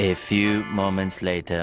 A few moments later.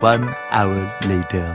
1 hour later.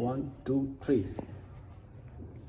1 2 3।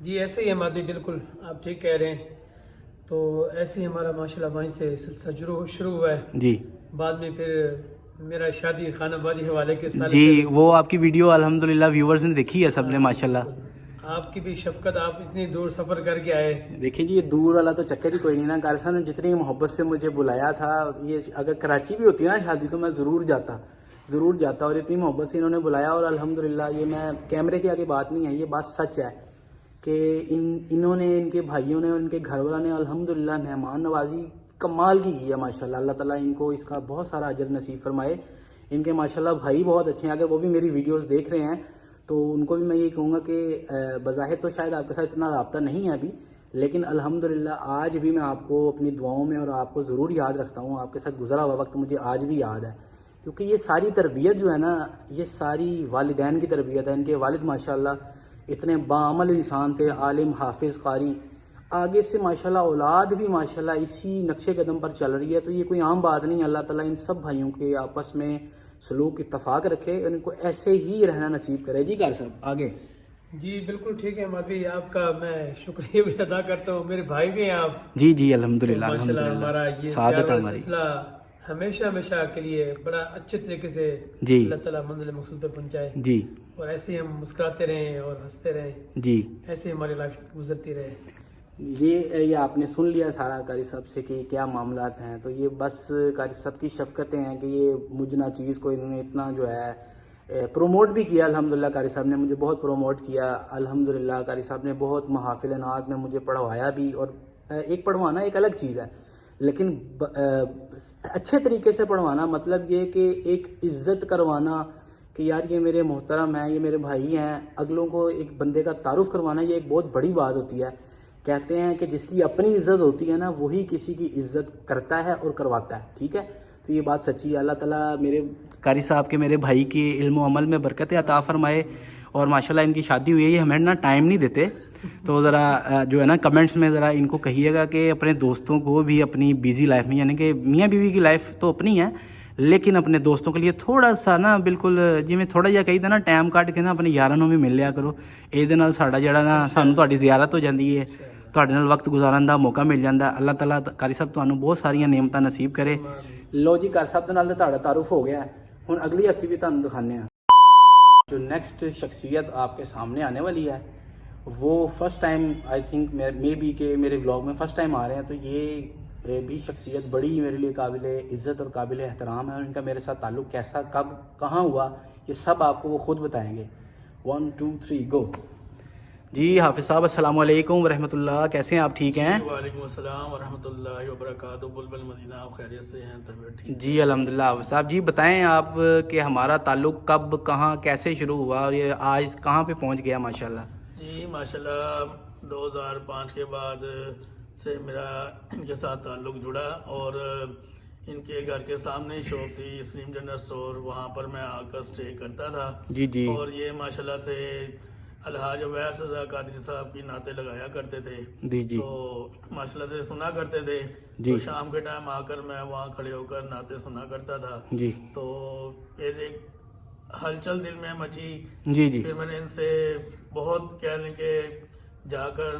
جی ایسے ہی ہم آدمی بالکل آپ ٹھیک کہہ رہے ہیں. تو ایسے ہی ہمارا ماشاءاللہ وہیں سے سلسلہ شروع ہوا ہے. جی بعد میں پھر میرا شادی خانہ بادی حوالے کے ساتھ جی وہ آپ کی ویڈیو الحمدللہ ویورز نے دیکھی ہے سب نے ماشاءاللہ. آپ کی بھی شفقت, آپ اتنی دور سفر کر کے آئے. دیکھیں جی یہ دور والا تو چکر ہی کوئی نہیں نا. قاری صاحب نے جتنی محبت سے مجھے بلایا تھا, یہ اگر کراچی بھی ہوتی ہے نا شادی تو میں ضرور جاتا اور اتنی محبت سے انہوں نے بلایا. اور الحمدللہ یہ میں کیمرے کے آگے بات نہیں ہے, یہ بات سچ ہے کہ انہوں نے, ان کے بھائیوں نے, ان کے گھر والوں نے الحمدللہ مہمان نوازی کمال کی ہے ماشاءاللہ. اللہ تعالیٰ ان کو اس کا بہت سارا اجر نصیب فرمائے. ان کے ماشاءاللہ بھائی بہت اچھے ہیں. اگر وہ بھی میری ویڈیوز دیکھ رہے ہیں تو ان کو بھی میں یہ کہوں گا کہ بظاہر تو شاید آپ کے ساتھ اتنا رابطہ نہیں ہے ابھی, لیکن الحمدللہ آج بھی میں آپ کو اپنی دعاؤں میں اور آپ کو ضرور یاد رکھتا ہوں. آپ کے ساتھ گزرا ہوا وقت مجھے آج بھی یاد ہے, کیونکہ یہ ساری تربیت جو ہے نا, یہ ساری والدین کی تربیت ہے. ان کے والد ماشاءاللہ اتنے باعمل انسان تھے, عالم, حافظ, قاری. آگے سے ماشاءاللہ اولاد بھی ماشاءاللہ اسی نقشے قدم پر چل رہی ہے. تو یہ کوئی عام بات نہیں. اللہ تعالیٰ ان سب بھائیوں کے آپس میں سلوک اتفاق رکھے اور ان کو ایسے ہی رہنا نصیب کرے. جی قاری صاحب آگے. جی بالکل ٹھیک ہے مادی, آپ کا میں شکریہ بھی ادا کرتا ہوں. میرے بھائی بھی ہیں آپ. جی جی الحمدللہ ماشاءاللہ ہمارا یہ سعادت پیار والا ہماری. سلسلہ ہمیشہ کے لیے بڑا اچھے طریقے سے جی اللہ تعالیٰ منزل مقصود پہ پہنچائے. جی اور ایسے ہی ہم مسکراتے رہیں اور ہنستے رہیں. جی ایسے ہی ہماری لائف گزرتی رہے. یہ آپ نے سن لیا سارا قاری صاحب سے کہ کیا معاملات ہیں. تو یہ بس قاری صاحب کی شفقتیں ہیں کہ یہ مجھنا چیز کو انہوں نے اتنا جو ہے پروموٹ بھی کیا. الحمدللہ قاری صاحب نے مجھے بہت پروموٹ کیا. الحمدللہ قاری صاحب نے بہت محافل نعت میں مجھے پڑھوایا بھی. اور ایک پڑھوانا ایک الگ چیز ہے, لیکن اچھے طریقے سے پڑھوانا مطلب یہ کہ ایک عزت کروانا کہ یار یہ میرے محترم ہیں, یہ میرے بھائی ہیں. اگلوں کو ایک بندے کا تعارف کروانا یہ ایک بہت بڑی بات ہوتی ہے. کہتے ہیں کہ جس کی اپنی عزت ہوتی ہے نا وہی کسی کی عزت کرتا ہے اور کرواتا ہے. ٹھیک ہے, تو یہ بات سچی ہے. اللہ تعالیٰ میرے قاری صاحب کے, میرے بھائی کے علم و عمل میں برکت عطا فرمائے. اور ماشاءاللہ ان کی شادی ہوئی ہے, یہ ہمیں نا ٹائم نہیں دیتے. تو ذرا جو ہے نا کمنٹس میں ذرا ان کو کہیے گا کہ اپنے دوستوں کو بھی اپنی بیزی لائف میں, یعنی کہ میاں بیوی کی لائف تو اپنی ہے لیکن اپنے دوستوں کے لیے تھوڑا سا نا بالکل جی تھوڑا جہا کہی نا ٹائم ਕੱਢ کے ਨਾ ਆਪਣੇ ਯਾਰਾਂ ਨੂੰ ਵੀ ਮਿਲ ਲਿਆ ਕਰੋ. ਇਹਦੇ ਨਾਲ ਸਾਡਾ ਜਿਹੜਾ ਨਾ ਸਾਨੂੰ ਤੁਹਾਡੀ ਜ਼ਿਆਰਤ ਹੋ ਜਾਂਦੀ ਹੈ, ਤੁਹਾਡੇ ਨਾਲ ਵਕਤ ਗੁਜ਼ਾਰਨ ਦਾ ਮੌਕਾ ਮਿਲ ਜਾਂਦਾ. ਅੱਲਾਹ ਤਾਲਾ ਕਾਰੀ ਸਾਹਿਬ ਤੁਹਾਨੂੰ ਬਹੁਤ ਸਾਰੀਆਂ ਨੇਮਤਾਂ ਨਸੀਬ ਕਰੇ. ਲੋ ਜੀ ਕਾਰੀ ਸਾਹਿਬ ਦੇ ਨਾਲ ਤੁਹਾਡਾ ਤਾਰੁਫ ਹੋ ਗਿਆ. ਹੁਣ ਅਗਲੀ ਹਸਤੀ ਵੀ ਤੁਹਾਨੂੰ ਦਿਖਾਉਂਦੇ ਹਾਂ. جو نیکسٹ شخصیت آپ کے سامنے آنے والی ہے وہ first time I think maybe کہ میرے ولاگ میں فرسٹ ٹائم آ رہے ہیں. تو یہ بھی شخصیت بڑی میرے لیے قابل عزت اور قابل احترام ہے. اور ان کا میرے ساتھ تعلق کیسا, کب, کہاں ہوا, یہ سب آپ کو وہ خود بتائیں گے. 1 2 3 گو. جی حافظ صاحب السلام علیکم ورحمۃ اللہ, کیسے ہیں آپ؟ ٹھیک ہیں؟ وعلیکم السلام ورحمۃ اللہ وبرکاتہ. بلبل مدینہ, آپ خیریت سے ہیں؟ طبیعت ٹھیک؟ جی الحمدللہ. حافظ صاحب جی بتائیں آپ کہ ہمارا تعلق کب, کہاں, کیسے شروع ہوا اور یہ آج کہاں پہ پہنچ گیا ماشاءاللہ؟ جی ماشاءاللہ 2005 کے بعد سے میرا ان کے ساتھ تعلق جڑا. اور ان کے گھر کے سامنے شاپ تھی سلیم جنرل اسٹور, وہاں پر میں آ کر اسٹے کرتا تھا. جی جی. اور یہ ماشاءاللہ سے الحاج اویس رضا قادری صاحب کی نعتیں لگایا کرتے تھے. جی جی. تو ماشاءاللہ سے سنا کرتے تھے. جی. تو شام کے ٹائم آ کر میں وہاں کھڑے ہو کر نعتیں سنا کرتا تھا. جی. تو پھر ایک ہلچل دل میں مچی. جی جی. پھر میں نے ان سے بہت کہہ لیں کہ جا کر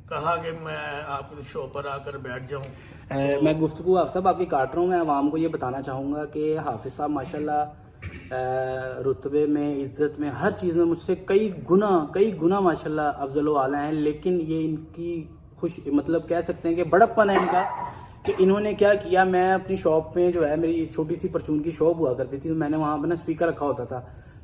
کہا کہ میں آپ کی شو پر آ کر بیٹھ جاؤں. میں گفتگو حافظ صاحب آپ کی کاٹ رہا ہوں. میں عوام کو یہ بتانا چاہوں گا کہ حافظ صاحب ماشاءاللہ رتبے میں, عزت میں, ہر چیز میں مجھ سے کئی گنا ماشاءاللہ افضل و اعلیٰ ہیں. لیکن یہ ان کی مطلب کہہ سکتے ہیں کہ بڑپن ہے ان کا کہ انہوں نے کیا کیا. میں اپنی شاپ میں جو ہے, میری چھوٹی سی پرچون کی شاپ ہوا کرتی تھی, تو میں نے وہاں پہ نا اسپیکر رکھا ہوتا تھا.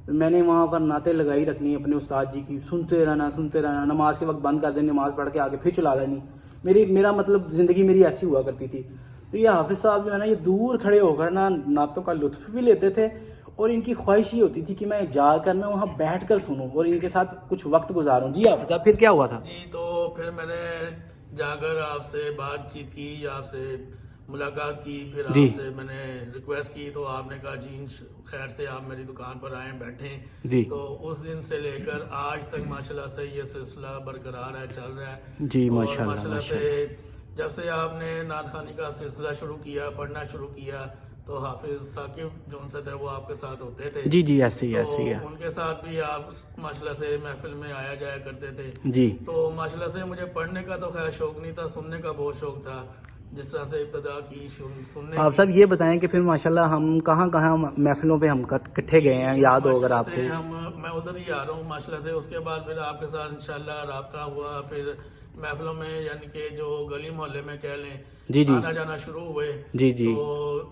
میں نے وہاں پر نعتیں لگائی رکھنی اپنے استاد جی کی, سنتے رہنا. نماز کے وقت بند کر دیں, نماز پڑھ کے آگے پھر چلا لینی. میرا مطلب زندگی میری ایسی ہوا کرتی تھی. تو یہ حافظ صاحب جو ہے نا یہ دور کھڑے ہو کر نا نعتوں کا لطف بھی لیتے تھے. اور ان کی خواہش یہ ہوتی تھی کہ میں جا کر نا وہاں بیٹھ کر سنوں اور ان کے ساتھ کچھ وقت گزاروں. جی حافظ صاحب پھر کیا ہوا تھا؟ جی تو پھر میں نے جا کر آپ سے بات چیت کی, آپ سے ملاقات کی. پھر آپ سے میں نے ریکویسٹ کی تو آپ نے کہا جی خیر سے آپ میری دکان پر آئیں, بیٹھیں. جی. تو اس دن سے لے کر آج تک ماشاءاللہ سے یہ سلسلہ برقرار ہے, چل رہا ہے. جی اور ماشاءاللہ سے جب سے آپ نے نعت خوانی کا سلسلہ شروع کیا, پڑھنا شروع کیا, تو حافظ ثاقب جو ان سے تھے وہ آپ کے ساتھ ہوتے تھے. جی جی ایسے ہی تو ایسے ہی ہے. ان کے ساتھ بھی آپ ماشاءاللہ سے محفل میں آیا جایا کرتے تھے. جی تو ماشاءاللہ سے مجھے پڑھنے کا تو خیر شوق نہیں تھا, سننے کا بہت شوق تھا. جس طرح سے ابتدا کی سننے آپ کی. صاحب یہ بتائیں کہ پھر ماشاءاللہ ہم کہاں کہاں محفلوں پہ ہم کٹھے گئے ہیں, یاد ہو اگر آپ کو. ماشاءاللہ سے میں ادھر ہی آ رہا ہوں ماشاءاللہ سے. اس کے بعد پھر آپ کے ساتھ انشاءاللہ رابطہ ہوا, پھر محفلوں میں یعنی کہ جو گلی محلے میں کہہ لیں جی جی آنا جانا شروع ہوئے. جی جی تو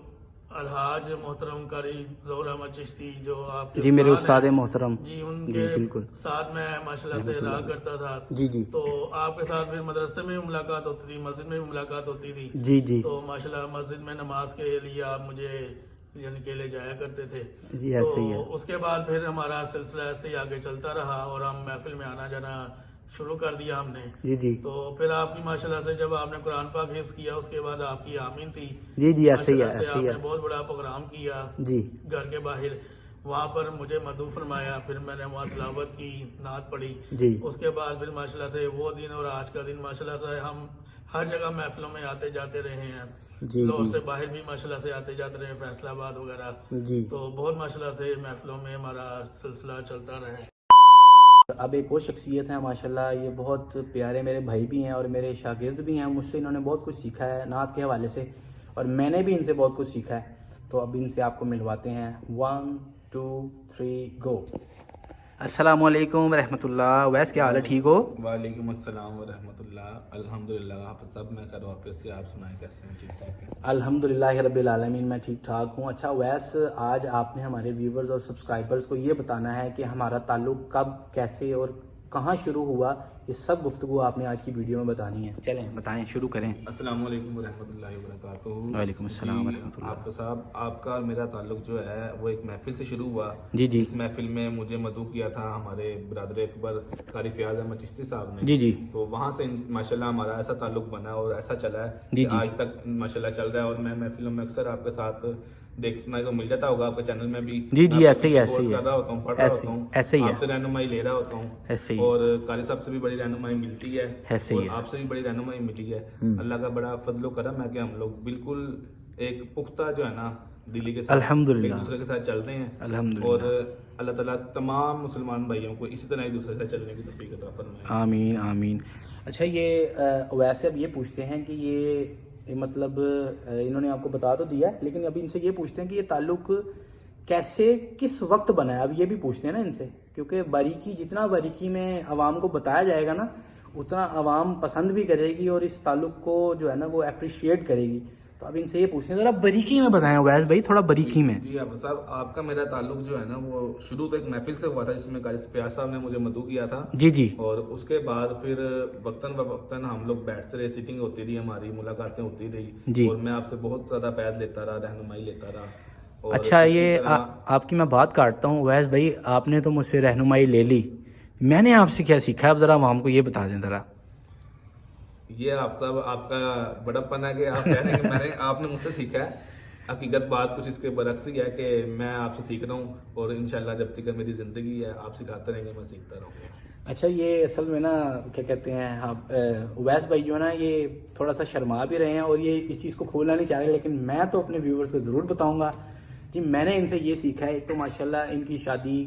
الحاج محترم قاری ظہور احمد چشتی جو آپ کے جی میرے استاد استاد ہیں, محترم. جی ان جی کے بالکل. ساتھ میں ماشاءاللہ سے رہا کرتا تھا. جی جی تو آپ کے ساتھ پھر مدرسے میں بھی ملاقات ہوتی تھی, مسجد میں بھی ملاقات ہوتی تھی. جی جی تو ماشاءاللہ مسجد میں نماز کے لیے آپ مجھے یعنی کہ لے جایا کرتے تھے. جی ایسے ہی ہے. تو اس کے بعد پھر ہمارا سلسلہ ایسے ہی آگے چلتا رہا اور ہم محفل میں آنا جانا شروع کر دیا ہم نے. جی جی تو پھر آپ کی ماشاءاللہ سے جب آپ نے قرآن پاک حفظ کیا اس کے بعد آپ کی آمین تھی. جی جی ایسے ہی ہے ماشاءاللہ سے ایسے آپ ہی نے ہے. بہت بڑا پروگرام کیا جی گھر کے باہر, وہاں پر مجھے مدعو فرمایا, پھر میں نے وہاں تلاوت کی, نعت پڑھی. جی اس کے بعد پھر ماشاءاللہ سے وہ دن اور آج کا دن ماشاءاللہ سے ہم ہر جگہ محفلوں میں آتے جاتے رہے ہیں. جی لاہور جی سے باہر بھی ماشاءاللہ سے آتے جاتے رہے, فیصلہ آباد وغیرہ. جی. تو بہت ماشاءاللہ سے محفلوں میں ہمارا سلسلہ چلتا رہا ہے. اب ایک اور شخصیت ہے ماشاءاللہ, یہ بہت پیارے میرے بھائی بھی ہیں اور میرے شاگرد بھی ہیں. مجھ سے انہوں نے بہت کچھ سیکھا ہے نعت کے حوالے سے, اور میں نے بھی ان سے بہت کچھ سیکھا ہے. تو اب ان سے آپ کو ملواتے ہیں. 1 2 3 گو. السلام علیکم ورحمۃ اللہ. ویس کیا حال ہے, ٹھیک ہو؟ وعلیکم السلام ورحمۃ اللہ. الحمدللہ حافظ صاحب میں خیر وافیت سے, آپ سنائیں کیسے ہیں, ٹھیک ٹھاک ہیں؟ الحمدللہ رب العالمین میں ٹھیک ٹھاک ہوں. اچھا ویس, آج آپ نے ہمارے ویورز اور سبسکرائبرز کو یہ بتانا ہے کہ ہمارا تعلق کب, کیسے اور کہاں شروع ہوا. یہ سب گفتگو آپ نے آج کی ویڈیو میں بتانی ہے. چلیں بتائیں, شروع کریں. السلام علیکم ورحمۃ اللہ وبرکاتہ. وعلیکم السلام ورحمۃ اللہ. حافظ صاحب, آپ کا اور میرا تعلق جو ہے وہ ایک محفل سے شروع ہوا. جی جی اس محفل میں مجھے مدعو کیا تھا ہمارے برادر اکبر قاری فیاض احمد چشتی صاحب نے. جی جی تو وہاں سے ماشاءاللہ ہمارا ایسا تعلق بنا اور ایسا چلا ہے جی کہ جی. آج تک ماشاءاللہ چل رہا ہے. اور میں محفلوں میں اکثر آپ کے ساتھ دیکھنے کو مل جاتا ہوگا, آپ کے چینل میں بھی. جی جی ایسے ہی ایسے کورس ہی کر رہا ہوتا ہوں, پڑھ رہا ہوتا ہوں, ایسے ہی ہے. آپ سے رہنمائی لے رہا ہوتا ہوں, ایسے ہی اور قاری صاحب سے بھی بڑی رہنمائی ملتی ہے, ایسے ہی اور ہے. آپ سے بھی بڑی رہنمائی ملی ہے. اللہ کا بڑا فضل و کرم ہے کہ ہم لوگ بالکل ایک پختہ جو ہے نا دلی کے ساتھ الحمدللہ ایک دوسرے کے ساتھ چل رہے ہیں. الحمدللہ. اور اللہ تعالیٰ تمام مسلمان بھائیوں کو اسی طرح ایک دوسرے کے ساتھ چلنے کی توفیق عطا فرمائے. آمین آمین. اچھا یہ ویسے اب یہ پوچھتے ہیں کہ یہ مطلب انہوں نے آپ کو بتا تو دیا ہے, لیکن ابھی ان سے یہ پوچھتے ہیں کہ یہ تعلق کیسے کس وقت بنا ہے. اب یہ بھی پوچھتے ہیں نا ان سے, کیونکہ باریکی جتنا باریکی میں عوام کو بتایا جائے گا نا اتنا عوام پسند بھی کرے گی اور اس تعلق کو جو ہے نا وہ اپریشیٹ کرے گی. تو اب ان سے یہ پوچھتے ہیں ذرا باریکی میں بتائیں ویس بھائی, تھوڑا باریکی میں. جی حافظ صاحب, آپ کا میرا تعلق جو ہے نا وہ شروع تو ایک محفل سے ہوا تھا جس میں قاری فیاض صاحب نے مجھے مدعو کیا تھا. جی جی اور اس کے بعد پھر وقتاً فوقتاً ہم لوگ بیٹھتے رہے, سیٹنگ ہوتی رہی, ہماری ملاقاتیں ہوتی رہی, جی. اور میں آپ سے بہت زیادہ فیض لیتا رہا, رہنمائی لیتا رہا. اور اچھا اسی یہ طرح آپ کی میں بات کاٹتا ہوں ویس بھائی, آپ نے تو مجھ سے رہنمائی لے لی, میں نے آپ سے کیا سیکھا ہے, اب ذرا عوام کو یہ بتا دیں ذرا. یہ آپ صاحب آپ کا بڑا پن ہے کہ آپ کہہ رہے ہیں کہ آپ نے مجھ سے سیکھا ہے. حقیقت بات کچھ اس کے برعکس ہی ہے کہ میں آپ سے سیکھ رہا ہوں, اور انشاءاللہ جب تک میری زندگی ہے آپ سکھاتے رہیں گے, میں سیکھتا رہوں گا. اچھا یہ اصل میں نا کیا کہتے ہیں ویس بھائی جو ہے نا یہ تھوڑا سا شرما بھی رہے ہیں اور یہ اس چیز کو کھولنا نہیں چاہ رہے, لیکن میں تو اپنے ویورز کو ضرور بتاؤں گا. جی میں نے ان سے یہ سیکھا ہے, ایک تو ماشاءاللہ ان کی شادی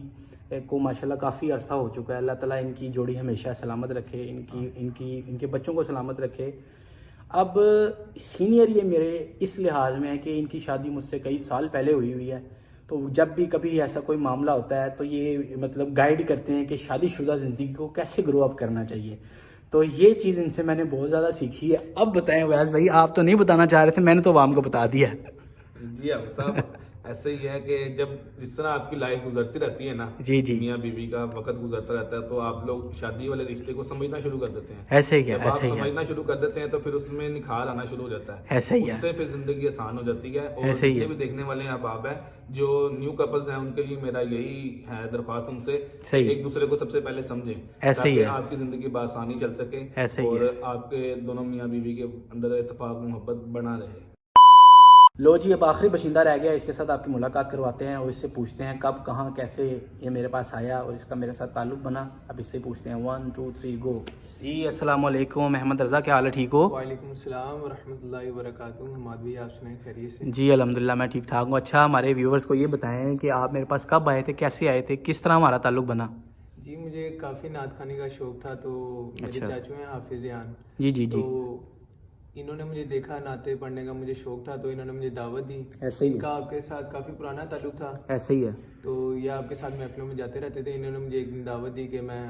کو ماشاءاللہ کافی عرصہ ہو چکا ہے. اللہ تعالیٰ ان کی جوڑی ہمیشہ سلامت رکھے, ان کے بچوں کو سلامت رکھے. اب سینئر یہ میرے اس لحاظ میں ہے کہ ان کی شادی مجھ سے کئی سال پہلے ہوئی ہے, تو جب بھی کبھی ایسا کوئی معاملہ ہوتا ہے تو یہ مطلب گائیڈ کرتے ہیں کہ شادی شدہ زندگی کو کیسے گرو اپ کرنا چاہیے. تو یہ چیز ان سے میں نے بہت زیادہ سیکھی ہے. اب بتائیں ویس بھائی, آپ تو نہیں بتانا چاہ رہے تھے, میں نے تو عوام کو بتا دیا. جی آپ صاحب ایسے ہی ہے کہ جب جس طرح آپ کی لائف گزرتی رہتی ہے نا, جی جی میاں بیوی کا وقت گزرتا رہتا ہے, تو آپ لوگ شادی والے رشتے کو سمجھنا شروع کر دیتے ہیں. ایسے ہی ہے, جب آپ ایسے ہی ہے, سمجھنا شروع کر دیتے ہیں تو پھر اس میں نکھار آنا شروع ہو جاتا ہے, ایسے ہی ہے, اس سے پھر زندگی آسان ہو جاتی ہے. اور ایسے ہی جتنے ہے. بھی دیکھنے والے ہیں احباب ہیں جو نیو کپلز ہیں, ان کے لیے میرا یہی ہے درخواست ان سے, صحیح. ایک دوسرے کو سب سے پہلے سمجھیں ایسے ہی تاکہ ہے, آپ کی زندگی بآسانی چل سکے, ایسے ہی اور ہے. آپ کے دونوں میاں بیوی کے اندر اتفاق محبت بنا رہے. لو جی اب آخری بشندہ رہ گیا, اس کے ساتھ آپ کی ملاقات کرواتے ہیں اور اس سے پوچھتے ہیں کب کہاں کیسے یہ میرے پاس آیا اور اس کا میرے ساتھ تعلق بنا. اب اس سے پوچھتے ہیں 1 2 3 گو. جی السلام علیکم محمد رضا, کیا حال ہے, ٹھیک ہو؟ وعلیکم السلام ورحمۃ اللہ وبرکاتہ. حماد بھائی آپ سنائیں خیریت سے؟ جی الحمدللہ میں ٹھیک ٹھاک ہوں. اچھا ہمارے ویورز کو یہ بتائیں کہ آپ میرے پاس کب آئے تھے, کیسے آئے تھے, کس طرح ہمارا تعلق بنا؟ جی مجھے کافی نعت خوانی کا شوق تھا, تو میرے چاچو ہیں حافظ ریحان, جی تو انہوں نے مجھے دیکھا نعتیں پڑھنے کا مجھے شوق تھا, تو انہوں نے مجھے دعوت دی. ایسے ہی ان کا آپ کے ساتھ کافی پرانا تعلق تھا, ایسے ہی ہے. تو یہ آپ کے ساتھ محفلوں میں جاتے رہتے تھے. انہوں نے مجھے ایک دن دعوت دی کہ میں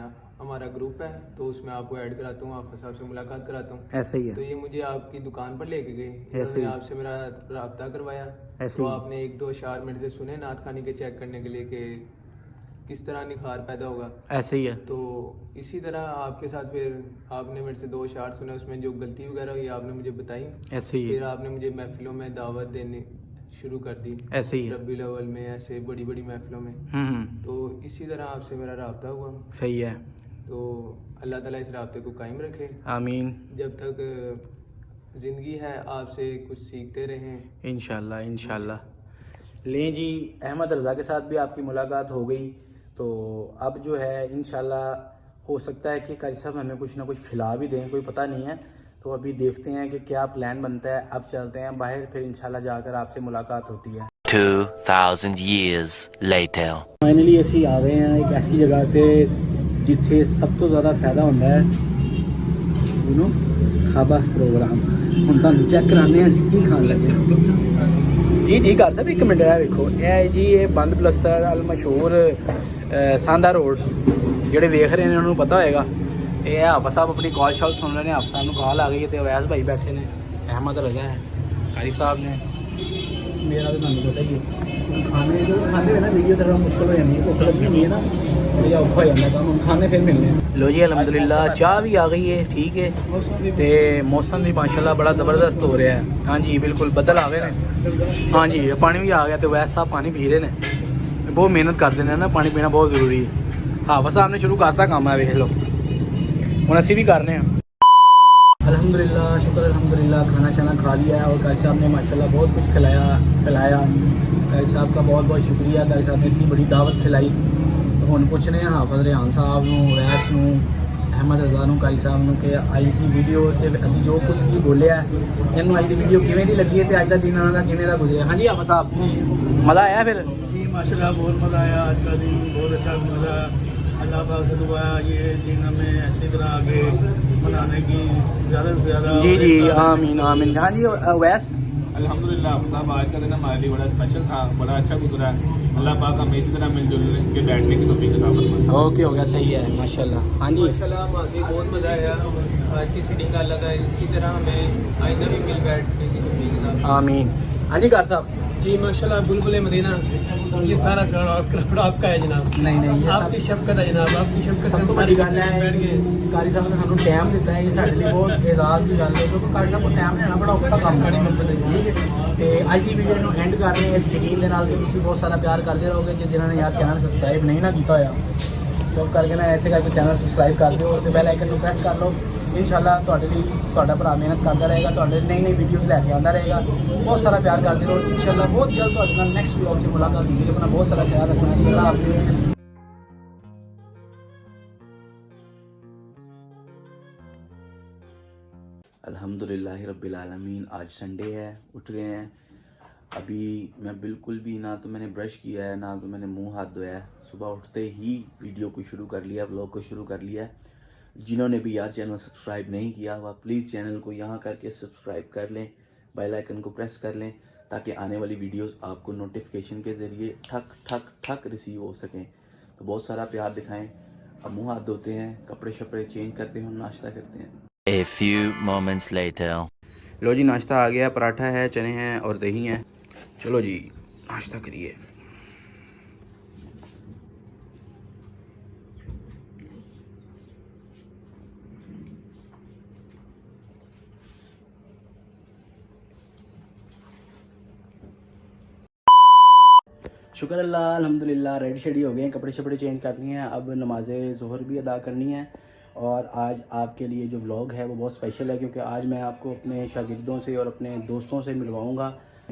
ہمارا گروپ ہے تو اس میں آپ کو ایڈ کراتا ہوں, آپ صاحب سے ملاقات کراتا ہوں. ایسے ہی ہے. تو یہ مجھے آپ کی دکان پر لے کے گئے, انہوں نے آپ سے میرا رابطہ کروایا. تو آپ نے 1 2 اشعار میرے سے سنے نعت خوانی کے چیک کرنے کے لیے کہ کس طرح نکھار پیدا ہوگا. ایسے ہی ہے. تو اسی طرح آپ کے ساتھ پھر آپ نے میرے سے 2 اشعار سنے, اس میں جو غلطی وغیرہ ہوئی آپ نے مجھے بتائی. ایسے ہی ہے. پھر آپ نے مجھے محفلوں میں دعوت دینے شروع کر دی, ایسے ہی ہے. ربیع الاول میں, ایسے بڑی بڑی محفلوں میں. تو اسی طرح آپ سے میرا رابطہ ہوا. صحیح ہے. تو اللہ تعالیٰ اس رابطے کو قائم رکھے, آمین. جب تک زندگی ہے آپ سے کچھ سیکھتے رہیں انشاءاللہ انشاءاللہ. لیں جی, احمد رضا کے ساتھ بھی آپ کی ملاقات ہو گئی, تو اب جو ہے انشاءاللہ ہو سکتا ہے کہ قاری صاحب ہمیں کچھ نہ کچھ کھلا بھی دیں, کوئی پتہ نہیں ہے. تو ابھی دیکھتے ہیں کہ کیا پلان بنتا ہے. اب چلتے ہیں باہر, پھر انشاءاللہ جا کر آپ سے ملاقات ہوتی ہے. 2000 years later. فائنلی اسی آ گئے ہیں ایک ایسی جگہ پہ جتھے سب تو زیادہ فائدہ ہوتا ہے خوابہ پروگرام. ہم تمہیں چیک کرانے ہیں کی کھان لگے. جی جی گھر صاحب ایک منٹ ہے, ویکھو اے جی یہ بند پلستر المشہور ساندھا روڈ, جڑے ویکھ رہے ہیں انہوں پتہ ہوئے گا. یہ حافظ صاحب اپنی کال شال سن رہے ہیں, حافظ صاحب کو کال آ گئی ہے, تو اویس بھائی بیٹھے نے, احمد رضا ہے, قاری صاحب نے, میرا تو تمہیں پتہ ہی ہے. کھانے جو کھانے ہوئے نا ویڈیو کرنا مشکل ہو جاتی ہے, بھوک لگی ہوئی ہے نا, بڑا اوکھا ہو جاتا ہے کام. ہم کھانے پھر ملنے ہیں. لو جی الحمدللہ چاہ بھی آ گئی ہے, ٹھیک ہے, تے موسم بھی ماشاءاللہ بڑا زبردست ہو رہا ہے. ہاں جی بالکل بدل آ گئے ہیں. ہاں جی پانی بھی آ گیا, تو ویسے صاحب پانی پی رہے ہیں, بہت محنت کرتے ہیں نا, پانی پینا بہت ضروری ہے. حافظ صاحب نے شروع کرتا کام ہے, ویکھ لو ہوں اسی بھی کر رہے ہیں. الحمدللہ شکر الحمدللہ, کھانا شانا کھا لیا ہے, اور قاری صاحب نے ماشاءاللہ بہت کچھ کھلایا پلایا. قاری صاحب کا بہت بہت شکریہ, قاری صاحب نے اتنی بڑی دعوت کھلائی. ہوں پوچھنے ہیں حافظ ریحان صاحب نو, ویس نو, احمد رضا نو, قاری صاحب نو کہ اج دی ویڈیو اسی جو کچھ بھی بولیا ہے انہوں اج دی ویڈیو کیویں دی لگی ہے, تے اج دا دن انہاں دا کیویں دا گزریا. ہاں جی حافظ صاحب مزہ آیا پھر؟ جی ماشاءاللہ بہت مزہ آیا, آج کا دن بہت اچھا گزرا. اللہ پاک سے دعا یہ دن ہمیں اسی طرح آگے منانے کی زیادہ سے زیادہ. جی جی آمین آمین. ہاں جی ویس الحمدللہ حافظ صاحب آج کا دن ہمارے لیے بڑا اسپیشل تھا, بڑا اچھا گزرا ہے. اللہ پاک ہمیں اسی طرح مل جل کے بیٹھنے کی توفیق عطا فرمائے. اوکے ہو گیا, صحیح ہے ماشاءاللہ. ہاں جی ماشاءاللہ ہمیں بھی بہت مزہ آیا. آج کی سیٹنگ کا اللہ کا اسی طرح ہمیں آئندہ بھی مل بیٹھنے کی توفیق عطا فرمائے. آمین. ہاں جی قاری صاحب. جی ماشاءاللہ بلبل مدینہ یہ سارا کراؤڈ آپ کا ہے جناب. نہیں نہیں یہ آپ کی شفقت ہے جناب, آپ کی شفقت. سب تو بڑی گل ہے قاری صاحب نے سانوں ٹائم دیتا ہے, یہ سارے لیے بہت اعزاز کی گل ہے, کیونکہ قاری صاحب کو ٹائم دینا بڑا اوکھا کام ہے. ٹھیک ہے, تے اج دی ویڈیو نو اینڈ کر رہے ہیں اس یقین دے نال کہ تسی بہت سارا پیار کرتے رہو گے. جنہاں نے یار چینل سبسکرائب نہیں نہ کیتا ہویا, چپ کر کے نا ایتھے کر کے چینل سبسکرائب کر دیو, تے بیل آئکن نو پریس کر لو. انشاءاللہ تہاڈے لیے تہاڈا بھرا محنت کرتا رہے گا, تہاڈے نئی نئی ویڈیوز لے کے آندا رہے گا. بہت سارا پیار کرتے رہو. انشاءاللہ بہت جلد تہاڈے نال نیکسٹ ولاگ سے ملاقات ہوگی. اپنا بہت سارا خیال رکھنا. اللہ حافظ. الحمدللہ رب العالمین. آج سنڈے ہے, اٹھ گئے ہیں. ابھی میں بالکل بھی نہ تو میں نے برش کیا ہے, نہ تو میں نے منہ ہاتھ دھویا ہے. صبح اٹھتے ہی ویڈیو کو شروع کر لیا, ولاگ کو شروع کر لیا. جنہوں نے بھی یار چینل سبسکرائب نہیں کیا وہ پلیز چینل کو یہاں کر کے سبسکرائب کر لیں, بیل آئکن کو پریس کر لیں, تاکہ آنے والی ویڈیوز آپ کو نوٹیفیکیشن کے ذریعے ٹھک ٹھک ٹھک ریسیو ہو سکیں. تو بہت سارا پیار دکھائیں. اب منہ ہاتھ دھوتے ہیں, کپڑے شپڑے چینج کرتے ہیں, ناشتہ کرتے ہیں. A few moments later. لو جی ناشتہ آ گیا, پراٹھا ہے, چنے ہیں اور دہی ہیں. چلو جی ناشتہ کریے. شکر اللہ الحمدللہ. ریڈی شیڈی ہو گئے ہیں, کپڑے شپڑے چینج کر لیے ہیں. اب نماز ظہر بھی ادا کرنی ہے. اور آج آپ کے لیے جو ولاگ ہے وہ بہت اسپیشل ہے, کیونکہ آج میں آپ کو اپنے شاگردوں سے اور اپنے دوستوں سے ملواؤں گا.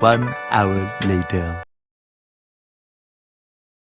1 hour later.